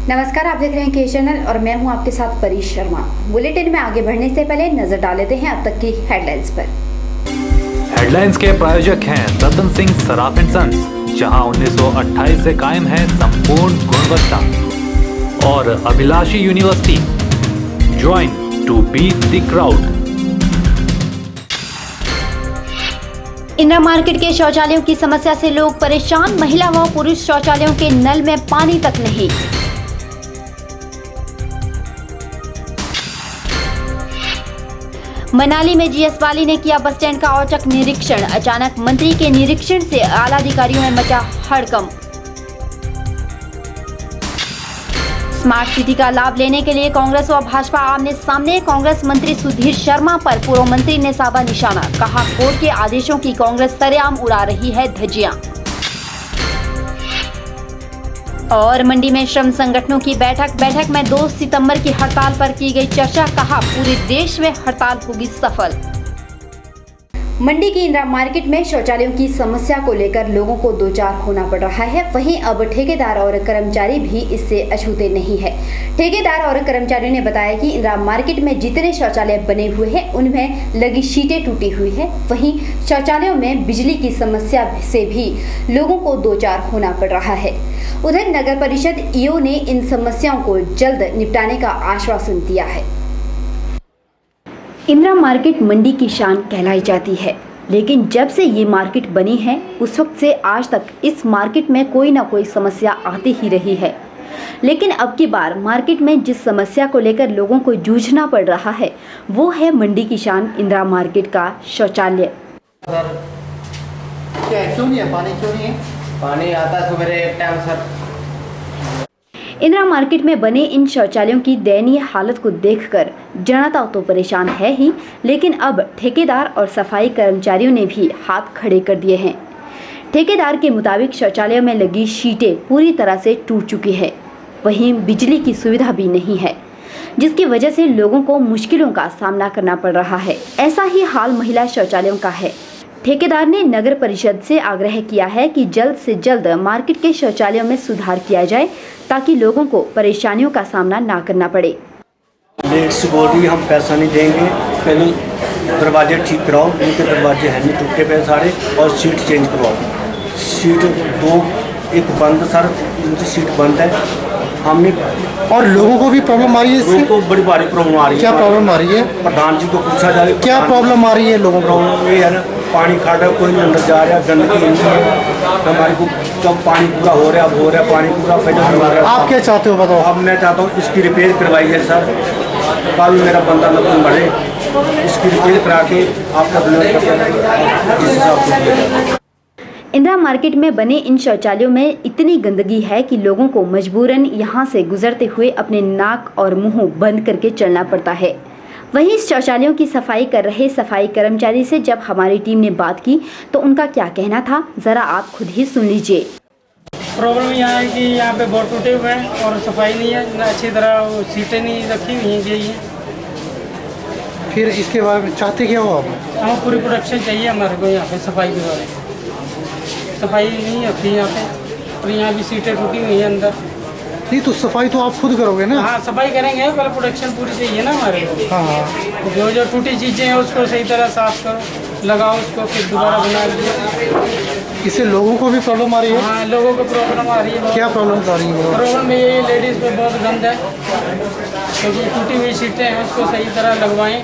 नमस्कार, आप देख रहे हैं के चैनल और मैं हूं आपके साथ परीश शर्मा। बुलेटिन में आगे बढ़ने से पहले नजर डाल लेते हैं अब तक की हेडलाइंस पर। हेडलाइंस के प्रायोजक हैं रतन सिंह सराफ एंड सन्स, जहां 1928 से कायम है संपूर्ण गुणवत्ता, और Abhilashi university, join to beat the crowd. Indira market के शौचालयों की समस्या से लोग परेशान, महिला व पुरुष शौचालयों के नल में पानी तक नहीं। मनाली में जीएस वाली ने किया बस स्टैंड का औचक निरीक्षण, अचानक मंत्री के निरीक्षण से आला अधिकारियों में मचा हड़कंप। स्मार्ट सिटी का लाभ लेने के लिए कांग्रेस व भाजपा आमने सामने, कांग्रेस मंत्री सुधीर शर्मा पर पूर्व मंत्री ने साधा निशाना, कहा कोर्ट के आदेशों की कांग्रेस सरेआम उड़ा रही है धज्जियां। और मंडी में श्रम संगठनों की बैठक में 2 सितंबर की हड़ताल पर की गई चर्चा, कहा पूरे देश में हड़ताल होगी सफल। मंडी की इंदिरा मार्केट में शौचालयों की समस्या को लेकर लोगों को दो चार होना पड़ रहा है। वहीं अब ठेकेदार और कर्मचारी भी इससे अछूते नहीं है। ठेकेदार और कर्मचारियों ने बताया कि इंदिरा मार्केट में जितने शौचालय बने हुए हैं उनमें लगी शीटें टूटी हुई है। वहीं शौचालयों में बिजली की समस्या से भी लोगों को दो चार होना पड़ रहा है। उधर नगर परिषद ईओ ने इन समस्याओं को जल्द निपटाने का आश्वासन दिया है। इंदिरा मार्केट मंडी की शान कहलाई जाती है, लेकिन जब से ये मार्केट बनी है उस वक्त से आज तक इस मार्केट में कोई ना कोई समस्या आती ही रही है। लेकिन अब की बार मार्केट में जिस समस्या को लेकर लोगों को जूझना पड़ रहा है वो है मंडी की शान इंदिरा मार्केट का शौचालय। क्यों नहीं है पानी? क्यों नहीं है पानी? आता सवेरे एक टाइम सर। इंदिरा मार्केट में बने इन शौचालयों की दयनीय हालत को देखकर जनता तो परेशान है ही, लेकिन अब ठेकेदार और सफाई कर्मचारियों ने भी हाथ खड़े कर दिए हैं। ठेकेदार के मुताबिक शौचालयों में लगी शीटें पूरी तरह से टूट चुकी है। वहीं बिजली की सुविधा भी नहीं है, जिसकी वजह से लोगों को मुश्किलों का सामना करना पड़ रहा है। ऐसा ही हाल महिला शौचालयों का है। ठेकेदार ने नगर परिषद से आग्रह किया है कि जल्द से जल्द मार्केट के शौचालयों में सुधार किया जाए ताकि लोगों को परेशानियों का सामना ना करना पड़े। लेट्स बोल रही हम पैसा नहीं देंगे, पहले दरवाजे ठीक कराओ, उनके दरवाजे हैं नहीं, टूटे पे सारे, और सीट चेंज करवाओ। सीट 2 एक बंद सर, उनकी सीट बंद है। हमने और लोगों को भी प्रॉब्लम आ रही है, लोगों को बड़ी भारी प्रॉब्लम आ रही है। क्या प्रॉब्लम आ रही है? प्रधान जी को पूछा जाए क्या प्रॉब्लम आ रही है लोगों को? प्रॉब्लम ये है ना, पानी खा रहा है, कोई अंदर जा रहा है, गंदगी हमारे को कब पानी पूरा हो रहा है, अब हो रहा है पानी पूरा पहले। आप क्या चाहते हो बताओ? अब मैं चाहता हूँ इसकी रिपेयर करवाई है सर, कल मेरा बंदा मतलब बढ़े, इसकी रिपेयर करा के आपका जिस हिसाब से। इंदिरा मार्केट में बने इन शौचालयों में इतनी गंदगी है कि लोगों को मजबूरन यहां से गुजरते हुए अपने नाक और मुंह बंद करके चलना पड़ता है। वहीं शौचालयों की सफाई कर रहे सफाई कर्मचारी से जब हमारी टीम ने बात की तो उनका क्या कहना था, जरा आप खुद ही सुन लीजिए। प्रॉब्लम यहाँ है कि यहाँ पे बोर्ड टूटे हुए हैं और सफाई नहीं है, ना अच्छी तरह सीटें नहीं रखी हुई हैं। फिर इसके बारे में चाहते क्या हो आप? हमें पूरी प्रोडक्शन चाहिए हमारे को यहाँ पे सफाई के बारे में। सफाई नहीं होती यहाँ पे, और यहाँ भी सीटें टूटी हुई हैं अंदर। नहीं तो सफाई तो आप खुद करोगे ना? हाँ सफाई करेंगे, पहले प्रोडक्शन पूरी चाहिए ना हमारे को। हाँ, जो टूटी चीज़ें हैं उसको सही तरह साफ करो, लगाओ उसको, फिर दोबारा बना लीजिए। इससे लोगों को भी प्रॉब्लम आ रही है? हाँ लोगों को प्रॉब्लम आ रही है। क्या प्रॉब्लम आ रही है? प्रॉब्लम ये लेडीज़ पे बहुत गंद है, क्योंकि टूटी हुई सीटें हैं उसको सही तरह लगवाएं।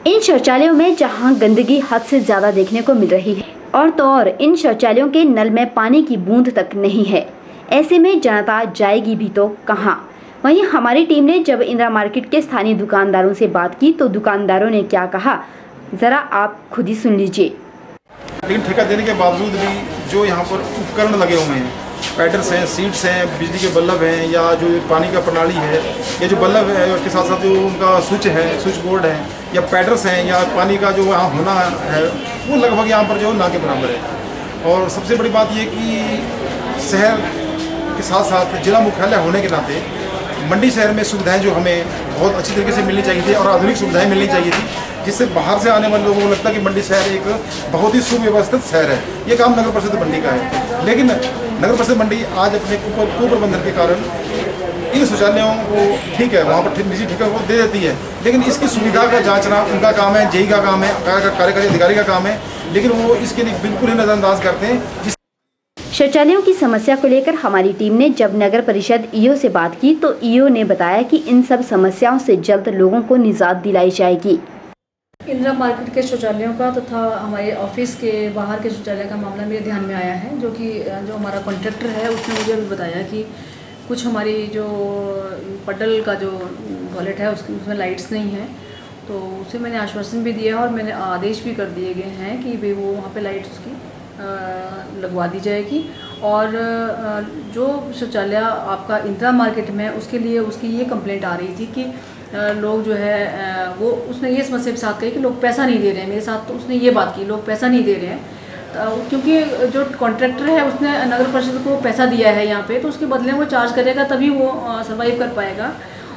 इन शौचालयों में जहां गंदगी हद से ज्यादा देखने को मिल रही है और तो और इन शौचालयों के नल में पानी की बूंद तक नहीं है, ऐसे में जनता जाएगी भी तो कहां। वहीं हमारी टीम ने जब इंदिरा मार्केट के स्थानीय दुकानदारों से बात की तो दुकानदारों ने क्या कहा, जरा आप खुद ही सुन लीजिए। लेकिन ठेका देने के बावजूद भी जो यहाँ पर उपकरण लगे हुए हैं, पैडल्स हैं, सीट्स हैं, बिजली के बल्ब हैं, या जो पानी का प्रणाली है, या जो बल्ब है उसके साथ साथ जो उनका स्विच है, स्विच बोर्ड है, या पैडल्स हैं, या पानी का जो वहाँ होना है वो लगभग यहाँ पर जो ना के बराबर है। और सबसे बड़ी बात ये कि शहर के साथ साथ जिला मुख्यालय होने के नाते मंडी शहर में सुविधाएं जो हमें बहुत अच्छी तरीके से मिलनी चाहिए थी और आधुनिक सुविधाएं मिलनी चाहिए थी, जिससे बाहर से आने वाले लोगों को लगता है कि मंडी शहर एक बहुत ही सुव्यवस्थित शहर है। ये काम नगर परिषद मंडी का है, लेकिन नगर परिषद मंडी आज अपने कुप्रबंधन के कारण इन शौचालयों को ठीक है, वहाँ पर निजी ठेका को दे देती है, लेकिन इसकी सुविधा का जांचना उनका काम है, जेई का काम है, कार्यकारी अधिकारी का काम है, लेकिन वो इसके लिए बिल्कुल ही नज़रअंदाज करते हैं। शौचालयों की समस्या को लेकर हमारी टीम ने जब नगर परिषद ईओ से बात की तो ईओ ने बताया कि इन सब समस्याओं से जल्द लोगों को निजात दिलाई जाएगी। इंदिरा मार्केट के शौचालयों का तथा हमारे ऑफिस के बाहर के शौचालय का मामला मेरे ध्यान में आया है, जो हमारा कॉन्ट्रैक्टर है उसने मुझे अभी बताया कि कुछ हमारी जो पटल का जो टॉयलेट है उसमें लाइट्स नहीं है, तो उसे मैंने आश्वासन भी दिया और मैंने आदेश भी कर दिए गए हैं कि भाई वो वहाँ पे लाइट्स उसकी लगवा दी जाएगी। और जो शौचालय आपका इंदिरा मार्केट में उसके लिए उसकी ये कंप्लेंट आ रही थी कि लोग जो है वो उसने ये समस्या के साथ कही कि लोग पैसा नहीं दे रहे हैं। मेरे साथ तो उसने ये बात की, लोग पैसा नहीं दे रहे हैं, क्योंकि जो कॉन्ट्रैक्टर है उसने नगर परिषद को पैसा दिया है यहाँ पे, तो उसके बदले वो चार्ज करेगा तभी वो सर्वाइव कर पाएगा।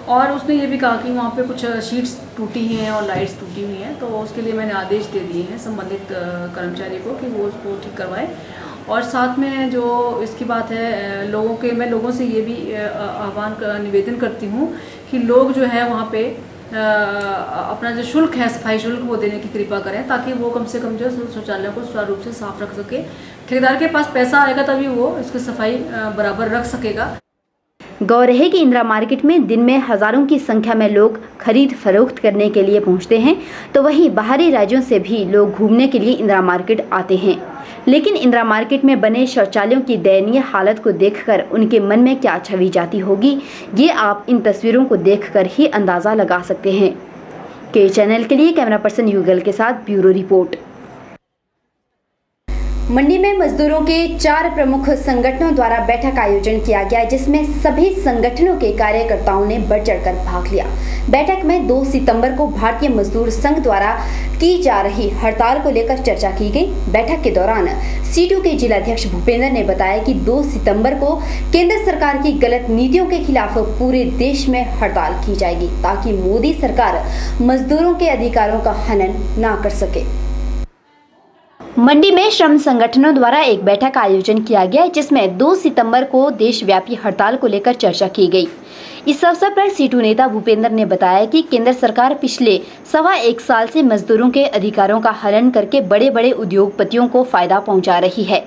और उसने ये भी कहा कि वहाँ पे कुछ शीट्स टूटी हैं और लाइट्स टूटी हुई हैं, तो उसके लिए मैंने आदेश दे दिए हैं संबंधित कर्मचारी को कि वो उसको ठीक करवाए। और साथ में जो इसकी बात है मैं लोगों से ये भी निवेदन करती हूँ कि लोग जो है वहाँ पे अपना जो शुल्क है, सफाई शुल्क, वो देने की कृपा करें, ताकि वो कम से कम जो शौचालयों को सुचारू रूप से साफ रख सके। ठेकेदार के पास पैसा आएगा तभी वो इसकी सफाई बराबर रख सकेगा। गौर है कि इंदिरा मार्केट में दिन में हजारों की संख्या में लोग खरीद फरोख्त करने के लिए पहुंचते हैं, तो वहीं बाहरी राज्यों से भी लोग घूमने के लिए इंदिरा मार्केट आते हैं। लेकिन इंदिरा मार्केट में बने शौचालयों की दयनीय हालत को देखकर उनके मन में क्या छवि जाती होगी, ये आप इन तस्वीरों को देखकर ही अंदाजा लगा सकते हैं। के चैनल के लिए कैमरा पर्सन युगल के साथ ब्यूरो रिपोर्ट। मंडी में मजदूरों के 4 प्रमुख संगठनों द्वारा बैठक आयोजन किया गया, जिसमें सभी संगठनों के कार्यकर्ताओं ने बढ़ चढ़कर भाग लिया। बैठक में 2 सितंबर को भारतीय मजदूर संघ द्वारा की जा रही हड़ताल को लेकर चर्चा की गई। बैठक के दौरान सीटू के जिलाध्यक्ष भूपेंद्र ने बताया कि 2 सितंबर को केंद्र सरकार की गलत नीतियों के खिलाफ पूरे देश में हड़ताल की जाएगी, ताकि मोदी सरकार मजदूरों के अधिकारों का हनन ना कर सके। मंडी में श्रम संगठनों द्वारा एक बैठक आयोजन किया गया, जिसमें 2 सितंबर को देशव्यापी हड़ताल को लेकर चर्चा की गई। इस अवसर पर सीटू नेता भूपेंद्र ने बताया कि केंद्र सरकार पिछले 1.25 साल से मजदूरों के अधिकारों का हनन करके बड़े बड़े उद्योगपतियों को फायदा पहुंचा रही है।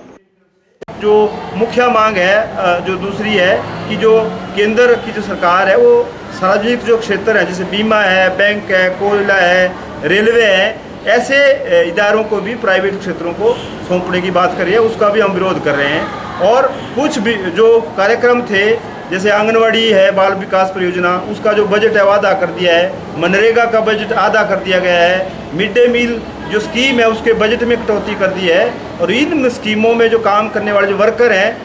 जो मुख्य मांग है, जो दूसरी है कि जो केंद्र की जो सरकार है वो सार्वजनिक जो क्षेत्र है, जैसे बीमा है, बैंक है, कोयला है, रेलवे है, ऐसे इदारों को भी प्राइवेट क्षेत्रों को सौंपने की बात कर रही है, उसका भी हम विरोध कर रहे हैं। और कुछ भी जो कार्यक्रम थे, जैसे आंगनवाड़ी है, बाल विकास परियोजना, उसका जो बजट है वो आधा कर दिया है, मनरेगा का बजट आधा कर दिया गया है, मिड डे मील जो स्कीम है उसके बजट में कटौती कर दी है। और इन स्कीमों में जो काम करने वाले जो वर्कर हैं,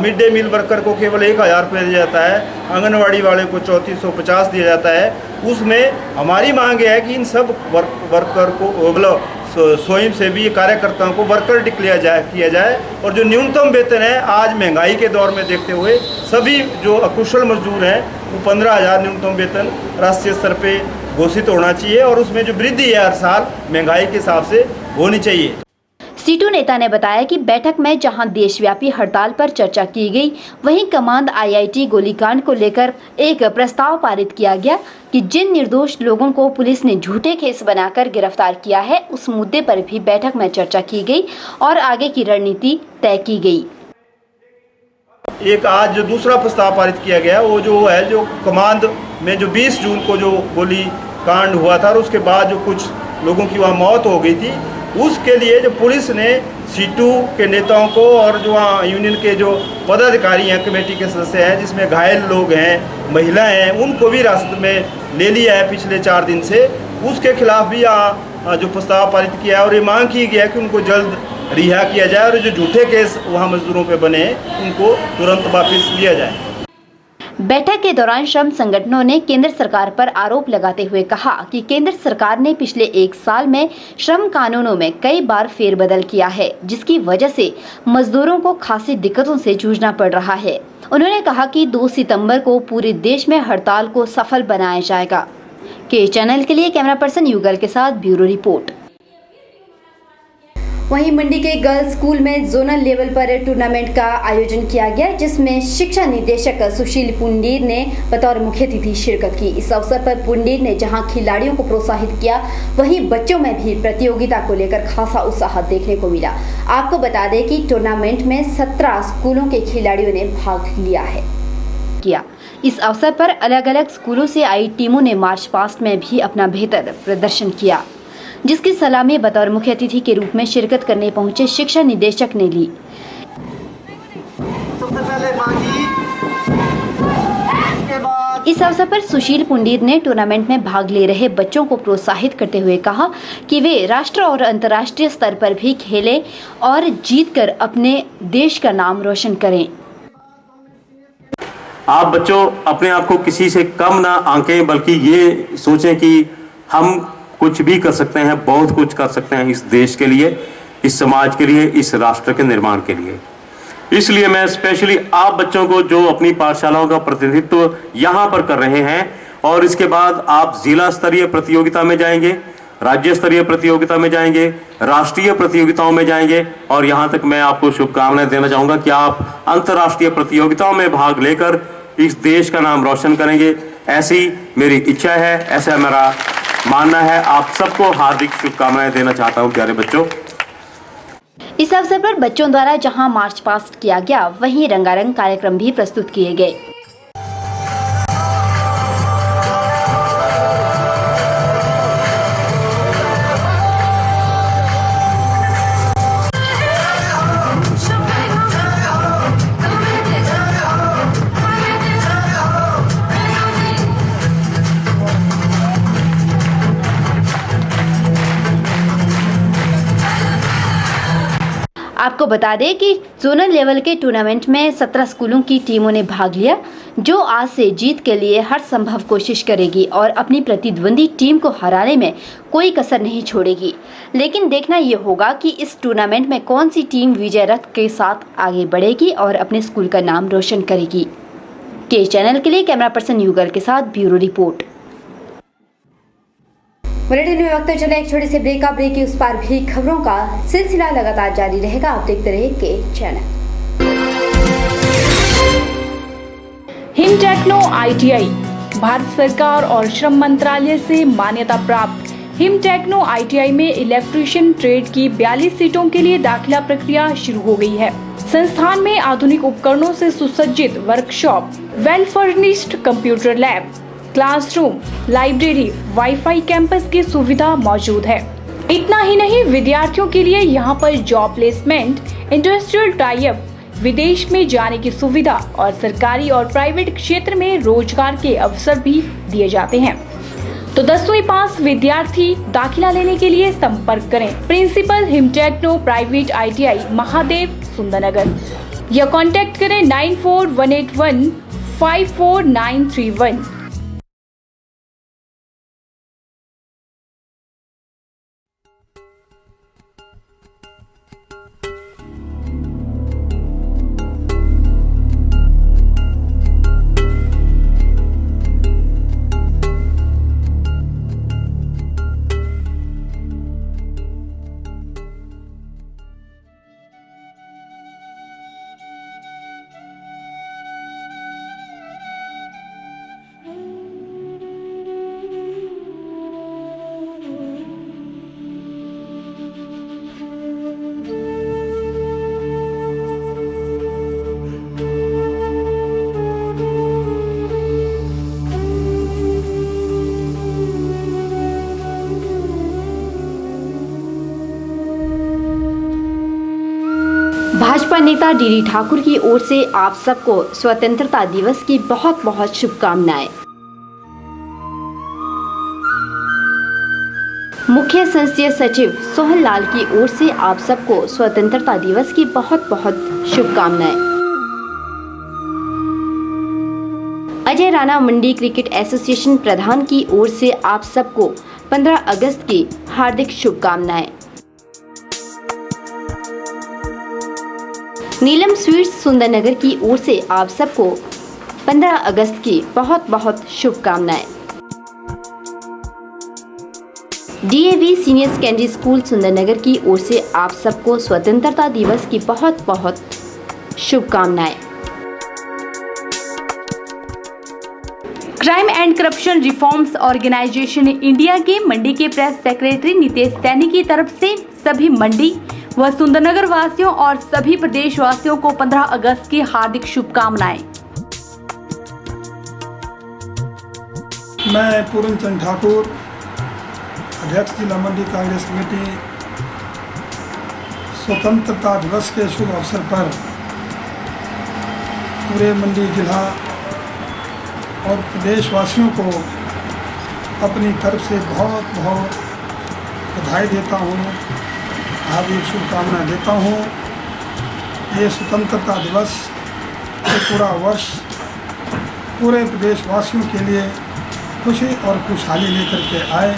मिड डे मील वर्कर को केवल 1000 रुपये दिया जाता है, आंगनवाड़ी वाले को 3450 दिया जाता है। उसमें हमारी मांग है कि इन सब वर्कर को स्वयं से भी कार्यकर्ताओं को वर्कर डिक्लेयर किया जाए। और जो न्यूनतम वेतन है, आज महंगाई के दौर में देखते हुए सभी जो अकुशल मजदूर हैं वो 15,000 न्यूनतम वेतन राष्ट्रीय स्तर पे घोषित होना चाहिए, और उसमें जो वृद्धि है हर साल महंगाई के हिसाब से होनी चाहिए। सीटू नेता ने बताया कि बैठक में जहां देशव्यापी हड़ताल पर चर्चा की गई, वहीं कमांद आईआईटी गोलीकांड को लेकर एक प्रस्ताव पारित किया गया कि जिन निर्दोष लोगों को पुलिस ने झूठे केस बनाकर गिरफ्तार किया है, उस मुद्दे पर भी बैठक में चर्चा की गई और आगे की रणनीति तय की गई। एक आज जो दूसरा प्रस्ताव पारित किया गया वो जो है, जो कमांद में जो 20 जून को जो गोली कांड हुआ था और उसके बाद जो कुछ लोगों की वहाँ मौत हो गई थी, उसके लिए जो पुलिस ने सीटू के नेताओं को और जो वहाँ यूनियन के जो पदाधिकारी हैं, कमेटी के सदस्य हैं, जिसमें घायल लोग हैं, महिलाएं हैं, उनको भी हिरासत में ले लिया है पिछले 4 दिन से। उसके खिलाफ भी यहाँ जो प्रस्ताव पारित किया है और ये मांग की गई है कि उनको जल्द रिहा किया जाए और जो झूठे केस वहाँ मजदूरों पे बने उनको तुरंत वापस लिया जाए। बैठक के दौरान श्रम संगठनों ने केंद्र सरकार पर आरोप लगाते हुए कहा कि केंद्र सरकार ने पिछले 1 साल में श्रम कानूनों में कई बार फेरबदल किया है, जिसकी वजह से मजदूरों को खासी दिक्कतों से जूझना पड़ रहा है। उन्होंने कहा कि 2 सितंबर को पूरे देश में हड़ताल को सफल बनाया जाएगा। के चैनल के लिए कैमरा पर्सन युगल के साथ ब्यूरो रिपोर्ट। वहीं मंडी के गर्ल्स स्कूल में जोनल लेवल पर टूर्नामेंट का आयोजन किया गया, जिसमें शिक्षा निदेशक सुशील पुंडीर ने बतौर मुख्य अतिथि शिरकत की। इस अवसर पर पुंडीर ने जहां खिलाड़ियों को प्रोत्साहित किया, वहीं बच्चों में भी प्रतियोगिता को लेकर खासा उत्साह देखने को मिला। आपको बता दें कि टूर्नामेंट में 17 स्कूलों के खिलाड़ियों ने भाग लिया है। इस अवसर पर अलग अलग स्कूलों से आई टीमों ने मार्च पास्ट में भी अपना बेहतर प्रदर्शन किया, जिसकी सलामी बतौर मुख्य अतिथि के रूप में शिरकत करने पहुंचे शिक्षा निदेशक ने ली। इस अवसर पर सुशील पुंडीर ने टूर्नामेंट में भाग ले रहे बच्चों को प्रोत्साहित करते हुए कहा कि वे राष्ट्र और अंतर्राष्ट्रीय स्तर पर भी खेलें और जीतकर अपने देश का नाम रोशन करें। आप बच्चों अपने आप को किसी से कम ना आंकें, बल्कि ये सोचें कि हम कुछ भी कर सकते हैं, बहुत कुछ कर सकते हैं इस देश के लिए, इस समाज के लिए, इस राष्ट्र के निर्माण के लिए। इसलिए मैं स्पेशली आप बच्चों को जो अपनी पाठशालाओं का प्रतिनिधित्व यहाँ पर कर रहे हैं और इसके बाद आप जिला स्तरीय प्रतियोगिता में जाएंगे, राज्य स्तरीय प्रतियोगिता में जाएंगे, राष्ट्रीय प्रतियोगिताओं में जाएंगे और यहाँ तक मैं आपको शुभकामनाएं देना चाहूँगा कि आप अंतर्राष्ट्रीय प्रतियोगिताओं में भाग लेकर इस देश का नाम रोशन करेंगे। ऐसी मेरी इच्छा है, ऐसा मेरा मानना है। आप सबको हार्दिक शुभकामनाएं देना चाहता हूं प्यारे बच्चों। इस अवसर पर बच्चों द्वारा जहां मार्च पास्ट किया गया, वहीं रंगारंग कार्यक्रम भी प्रस्तुत किए गए। आपको बता दें कि जोनल लेवल के टूर्नामेंट में 17 स्कूलों की टीमों ने भाग लिया, जो आज से जीत के लिए हर संभव कोशिश करेगी और अपनी प्रतिद्वंदी टीम को हराने में कोई कसर नहीं छोड़ेगी। लेकिन देखना ये होगा कि इस टूर्नामेंट में कौन सी टीम विजय रथ के साथ आगे बढ़ेगी और अपने स्कूल का नाम रोशन करेगी। के चैनल के लिए कैमरा पर्सन युगल के साथ ब्यूरो रिपोर्ट। बुलेटिन में वक्त चले एक छोटे से ब्रेक का। ब्रेक के उस पार भी खबरों का सिलसिला लगातार जारी रहेगा। आप देखते रहिए के channel. Him techno ITI Bharat सरकार और श्रम मंत्रालय से मान्यता प्राप्त हिम टेक्नो ITI में इलेक्ट्रीशियन ट्रेड की 42 सीटों के लिए दाखिला प्रक्रिया शुरू हो गई है। संस्थान में आधुनिक उपकरणों से सुसज्जित workshop, well furnished computer lab, classroom, library, wifi campus की सुविधा मौजूद है। इतना ही नहीं, विद्यार्थियों के लिए यहाँ पर job placement, industrial tie up, विदेश में जाने की सुविधा और सरकारी और प्राइवेट क्षेत्र में रोजगार के अवसर भी दिए जाते हैं। तो 10वीं पास विद्यार्थी दाखिला लेने के लिए संपर्क करें principal Him techno private ITI Mahadev Sundernagar या कांटेक्ट करें 9418154931। भाजपा नेता डीडी ठाकुर की ओर से आप सबको स्वतंत्रता दिवस की बहुत बहुत शुभकामनाएं। मुख्य संसदीय सचिव सोहन लाल की ओर से आप सबको स्वतंत्रता दिवस की बहुत बहुत शुभकामनाएं। अजय राणा मंडी क्रिकेट एसोसिएशन प्रधान की ओर से आप सबको 15 अगस्त की हार्दिक शुभकामनाएं। नीलम स्वीट्स सुंदरनगर की ओर से आप सबको 15 अगस्त की बहुत बहुत शुभकामनाएं। DAV senior secondary school Sundernagar की ओर से आप सबको स्वतंत्रता दिवस की बहुत बहुत शुभकामनाएं। Crime and corruption reforms organisation India के मंडी के प्रेस सेक्रेटरी नितेश सैनी की तरफ से सभी मंडी व सुंदरनगर वासियों और सभी प्रदेश वासियों को 15 अगस्त की हार्दिक शुभकामनाएं। मैं पूर्ण चंद ठाकुर, अध्यक्ष जिला मंडी कांग्रेस कमेटी, स्वतंत्रता दिवस के शुभ अवसर पर पूरे मंडी जिला और प्रदेशवासियों को अपनी तरफ से बहुत बहुत बधाई देता हूँ, हार्दिक शुभकामनाएं देता हूँ। ये स्वतंत्रता दिवस ये पूरा वर्ष पूरे प्रदेशवासियों के लिए खुशी और खुशहाली लेकर के आए।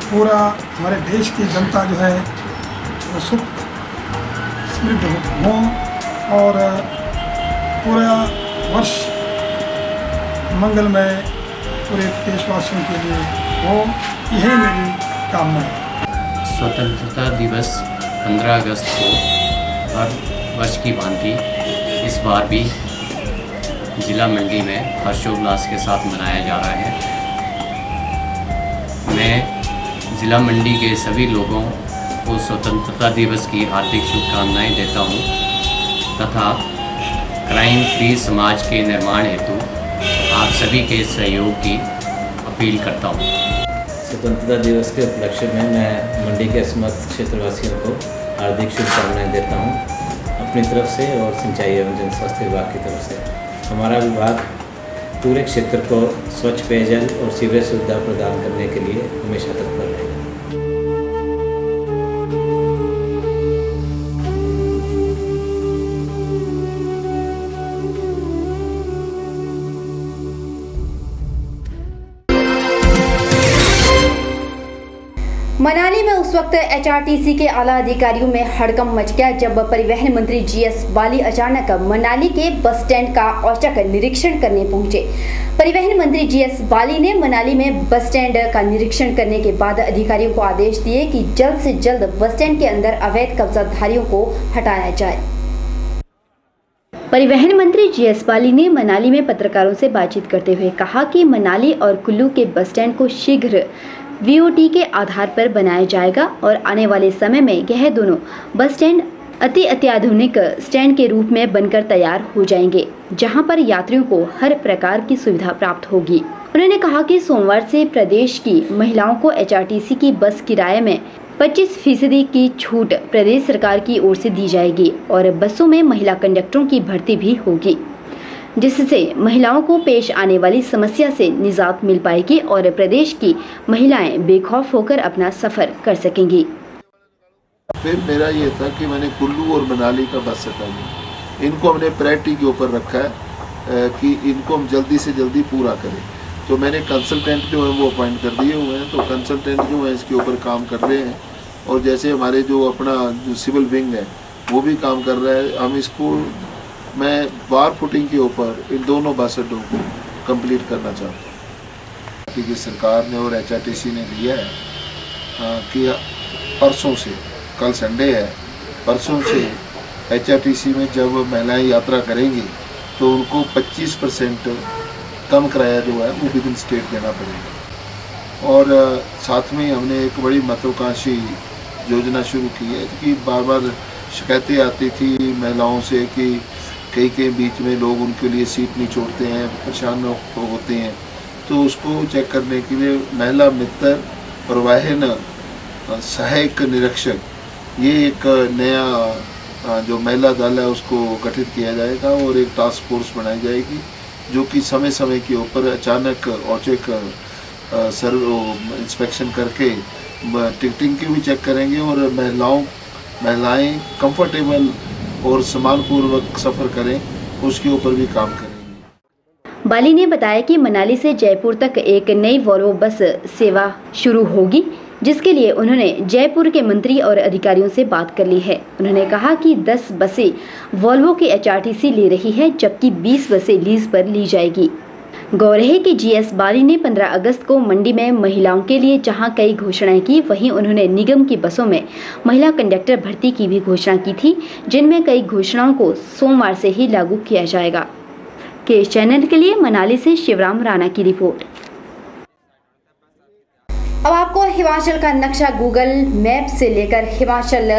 पूरा हमारे देश की जनता जो है वो सुख समृद्ध हो और पूरा वर्ष मंगलमय पूरे देशवासियों के लिए हो, यह मेरी कामना है। स्वतंत्रता दिवस 15 अगस्त को हर वर्ष की भांति इस बार भी जिला मंडी में हर्षोल्लास के साथ मनाया जा रहा है। मैं जिला मंडी के सभी लोगों को स्वतंत्रता दिवस की हार्दिक शुभकामनाएं देता हूं तथा क्राइम फ्री समाज के निर्माण हेतु आप सभी के सहयोग की अपील करता हूं। स्वतंत्रता दिवस के उपलक्ष्य में मैं मंडी के समस्त क्षेत्रवासियों को हार्दिक शुभकामनाएं देता हूं अपनी तरफ से और सिंचाई एवं जनस्वास्थ्य विभाग की तरफ से। हमारा विभाग पूरे क्षेत्र को स्वच्छ पेयजल और सीवरेज सुविधा प्रदान करने के लिए हमेशा तत्पर रहेगा। मनाली में उस वक्त HRTC के आला अधिकारियों में हड़कंप मच गया जब परिवहन मंत्री GS बाली अचानक मनाली के बस स्टैंड का औचक निरीक्षण करने पहुंचे। परिवहन मंत्री GS बाली ने मनाली में बस स्टैंड का निरीक्षण करने के बाद अधिकारियों को आदेश दिए कि जल्द से जल्द बस स्टैंड के अंदर अवैध कब्जाधारियों को हटाया जाए। परिवहन मंत्री GS बाली ने मनाली में पत्रकारों से बातचीत करते हुए कहा कि मनाली और कुल्लू के बस स्टैंड को शीघ्र VOT के आधार पर बनाया जाएगा और आने वाले समय में यह दोनों बस स्टैंड अत्याधुनिक स्टैंड के रूप में बनकर तैयार हो जाएंगे, जहां पर यात्रियों को हर प्रकार की सुविधा प्राप्त होगी। उन्होंने कहा कि सोमवार से प्रदेश की महिलाओं को HRTC की बस किराए में 25% की छूट प्रदेश सरकार की ओर से दी जाएगी और बसों में महिला कंडक्टरों की भर्ती भी होगी, जिससे महिलाओं को पेश आने वाली समस्या से निजात मिल पाएगी और प्रदेश की महिलाएं बेखौफ होकर अपना सफर कर सकेंगी। फिर मेरा ये था कि मैंने कुल्लू और मनाली का बस अड्डा इनको हमने प्रायोरिटी के ऊपर रखा है कि इनको हम जल्दी से जल्दी पूरा करें। तो मैंने कंसल्टेंट जो है वो अपॉइंट कर दिए हुए हैं, तो कंसल्टेंट जो है इसके ऊपर काम कर रहे हैं और जैसे हमारे जो अपना जो सिविल विंग है वो भी काम कर रहा है। हम इसको मैं बार फुटिंग के ऊपर इन दोनों बस अड्डों को कंप्लीट करना चाहता हूँ क्योंकि सरकार ने और HRTC ने दिया है कि परसों से, कल संडे है, परसों से HRTC में जब महिलाएं यात्रा करेंगी तो उनको 25% कम किराया जो है वो विद इन स्टेट देना पड़ेगा। और साथ में हमने एक बड़ी महत्वाकांक्षी योजना शुरू की है कि बार बार शिकायतें आती थी महिलाओं से कि कई बीच में लोग उनके लिए सीट नहीं छोड़ते हैं, परेशान होते हैं, तो उसको चेक करने के लिए महिला मित्र परिवहन सहायक निरीक्षक ये एक नया जो महिला दल है उसको गठित किया जाएगा और एक टास्क फोर्स बनाई जाएगी जो कि समय समय के ऊपर अचानक औचक इंस्पेक्शन करके टिकटिंग की भी चेक करेंगे और महिलाएं कंफर्टेबल और सम्मानपूर्वक सफ़र करें उसके ऊपर भी काम करेंगे। बाली ने बताया कि मनाली से जयपुर तक एक नई वॉल्वो बस सेवा शुरू होगी, जिसके लिए उन्होंने जयपुर के मंत्री और अधिकारियों से बात कर ली है। उन्होंने कहा कि 10 बसें वॉल्वो के HRTC ले रही है, जबकि 20 बसें लीज पर ली जाएगी। गौर है कि जीएस बाली ने 15 अगस्त को मंडी में महिलाओं के लिए जहां कई घोषणाएं की, वहीं उन्होंने निगम की बसों में महिला कंडक्टर भर्ती की भी घोषणा की थी, जिनमें कई घोषणाओं को सोमवार से ही लागू किया जाएगा। के चैनल के लिए मनाली से शिवराम राणा की रिपोर्ट। अब आपको हिमाचल का नक्शा गूगल मैप से लेकर हिमाचल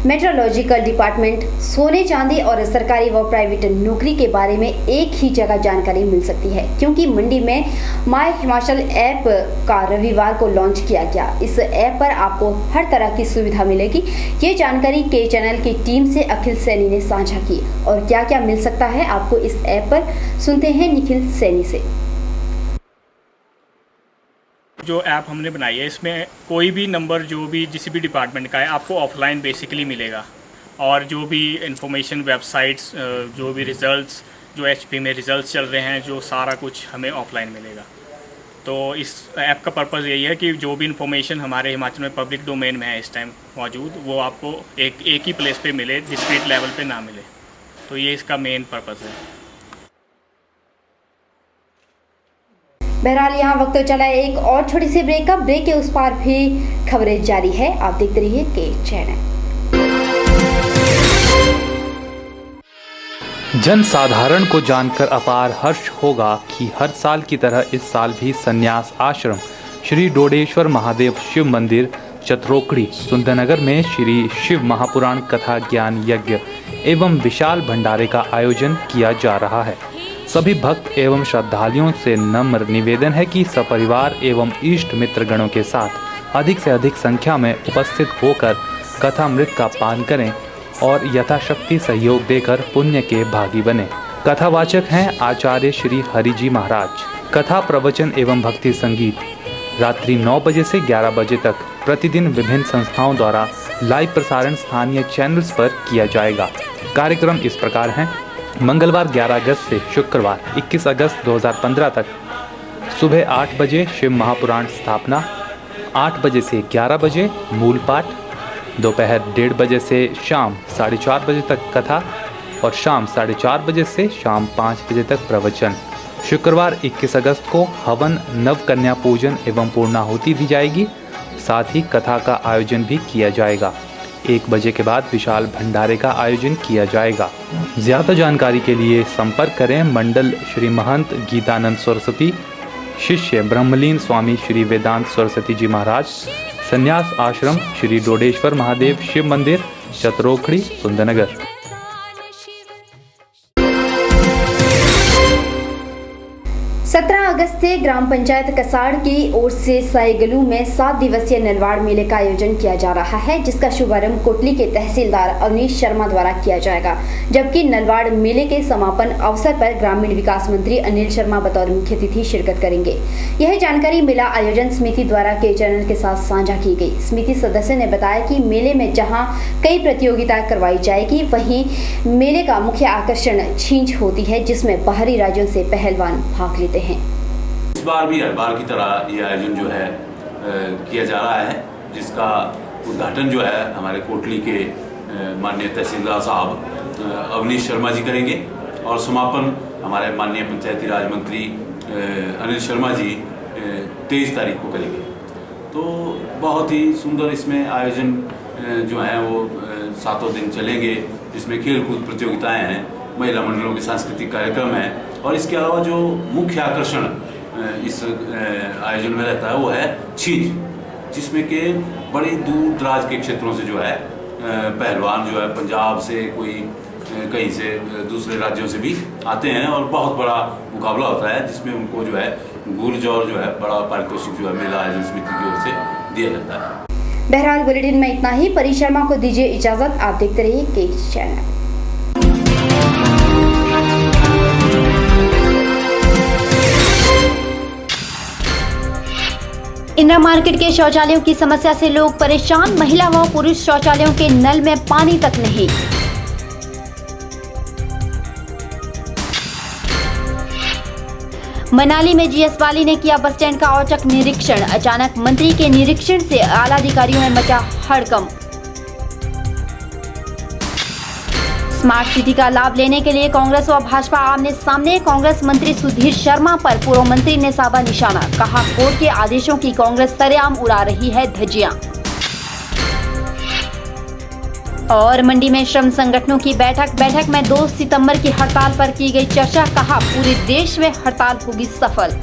मेट्रोलॉजिकल डिपार्टमेंट, सोने चांदी और सरकारी व प्राइवेट नौकरी के बारे में एक ही जगह जानकारी मिल सकती है, क्योंकि मंडी में माय हिमाचल ऐप का रविवार को लॉन्च किया गया। इस ऐप पर आपको हर तरह की सुविधा मिलेगी। ये जानकारी के चैनल की टीम से अखिल सैनी ने साझा की। और क्या क्या मिल सकता है आपको इस ऐप पर, सुनते हैं निखिल सैनी से। जो ऐप हमने बनाई है, इसमें कोई भी नंबर जो भी जिस भी डिपार्टमेंट का है आपको ऑफलाइन बेसिकली मिलेगा, और जो भी इंफॉर्मेशन, वेबसाइट्स, जो भी रिज़ल्ट्स, जो एचपी में रिज़ल्ट्स चल रहे हैं, जो सारा कुछ हमें ऑफलाइन मिलेगा। तो इस ऐप का पर्पज़ यही है कि जो भी इंफॉर्मेशन हमारे हिमाचल में पब्लिक डोमेन में है इस टाइम मौजूद, वो आपको एक ही प्लेस पे मिले, डिस्क्रीट लेवल पे ना मिले। तो ये इसका मेन पर्पज़ है। बहरहाल यहाँ वक्त तो चला है एक और छोटी सी ब्रेक का। ब्रेक के उस पार भी खबरें जारी है, आप देखते रहिए के चैनल। जन साधारण को जानकर अपार हर्ष होगा कि हर साल की तरह इस साल भी संन्यास आश्रम श्री डोडेश्वर महादेव शिव मंदिर चतरोकड़ी सुंदरनगर में श्री शिव महापुराण कथा ज्ञान यज्ञ एवं विशाल भंडारे का आयोजन किया जा रहा है। सभी भक्त एवं श्रद्धालुओं से नम्र निवेदन है कि सपरिवार एवं इष्ट मित्र गणों के साथ अधिक से अधिक संख्या में उपस्थित होकर कथामृत का पान करें और यथाशक्ति सहयोग देकर पुण्य के भागी बने। कथावाचक हैं आचार्य श्री हरिजी महाराज। कथा, प्रवचन एवं भक्ति संगीत रात्रि 9 बजे से 11 बजे तक प्रतिदिन विभिन्न संस्थाओं द्वारा लाइव प्रसारण स्थानीय चैनल्स पर किया जाएगा। कार्यक्रम इस प्रकार हैं। मंगलवार 11 अगस्त से शुक्रवार 21 अगस्त 2015 तक सुबह 8 बजे शिव महापुराण स्थापना, 8 बजे से 11 बजे मूल पाठ, दोपहर 1:30 बजे से शाम 4:30 बजे तक कथा और शाम 4:30 बजे से शाम 5 बजे तक प्रवचन। शुक्रवार 21 अगस्त को हवन, नव कन्या पूजन एवं पूर्णाहुति दी जाएगी। साथ ही कथा का आयोजन भी किया जाएगा। 1 बजे के बाद विशाल भंडारे का आयोजन किया जाएगा। ज्यादा जानकारी के लिए संपर्क करें मंडल श्री महंत गीतानंद सरस्वती, शिष्य ब्रह्मलीन स्वामी श्री वेदांत सरस्वती जी महाराज, संन्यास आश्रम श्री डोडेश्वर महादेव शिव मंदिर चतरोखड़ी सुंदरनगर। 17 अगस्त से ग्राम पंचायत कसाड़ की ओर से साईगलू में 7 दिवसीय नलवाड़ मेले का आयोजन किया जा रहा है, जिसका शुभारंभ कोटली के तहसीलदार अवनीश शर्मा द्वारा किया जाएगा। जबकि नलवाड़ मेले के समापन अवसर पर ग्रामीण विकास मंत्री अनिल शर्मा बतौर मुख्य अतिथि शिरकत करेंगे। यह जानकारी मेला आयोजन समिति द्वारा के चैनल के साथ साझा की गई। समिति सदस्य ने बताया कि मेले में जहाँ कई प्रतियोगिताएं करवाई जाएगी, वहीं मेले का मुख्य आकर्षण छींच होती है, जिसमें बाहरी राज्यों से पहलवान भाग लेते हैं। इस बार भी हर बार की तरह ये आयोजन जो है किया जा रहा है, जिसका उद्घाटन जो है हमारे कोटली के माननीय तहसीलदार साहब अवनीश शर्मा जी करेंगे और समापन हमारे माननीय पंचायती राज मंत्री अनिल शर्मा जी 23 तारीख को करेंगे। तो बहुत ही सुंदर इसमें आयोजन जो है वो 7 दिन चलेंगे, जिसमें खेल कूद प्रतियोगिताएँ हैं, महिला मंडलों के सांस्कृतिक कार्यक्रम हैं और इसके अलावा जो मुख्य आकर्षण इस आयोजन में रहता है वो है छींच, जिसमें कि बड़े दूर दराज के क्षेत्रों से जो है पहलवान जो है पंजाब से, कोई कहीं से दूसरे राज्यों से भी आते हैं और बहुत बड़ा मुकाबला होता है, जिसमें उनको जो है गुर्ज और जो है बड़ा पारितोषिक जो है मेला आयोजन समिति की ओर से दिया जाता है। बहरहाल बुलेटिन में इतना ही। परी शर्मा को दीजिए इजाजत। आप देखते रहिए के चैनल। इंदिरा मार्केट के शौचालयों की समस्या से लोग परेशान। महिला व पुरुष शौचालयों के नल में पानी तक नहीं। मनाली में जीएस बाली ने किया बस स्टैंड का औचक निरीक्षण। अचानक मंत्री के निरीक्षण से आला अधिकारियों में मचा हड़कंप। स्मार्ट सिटी का लाभ लेने के लिए कांग्रेस व भाजपा आमने सामने। कांग्रेस मंत्री सुधीर शर्मा पर पूर्व मंत्री ने साधा निशाना, कहा कोर्ट के आदेशों की कांग्रेस सरेआम उड़ा रही है धज्जियां। और मंडी में श्रम संगठनों की बैठक में 2 सितंबर की हड़ताल पर की गई चर्चा, कहा पूरे देश में हड़ताल होगी सफल।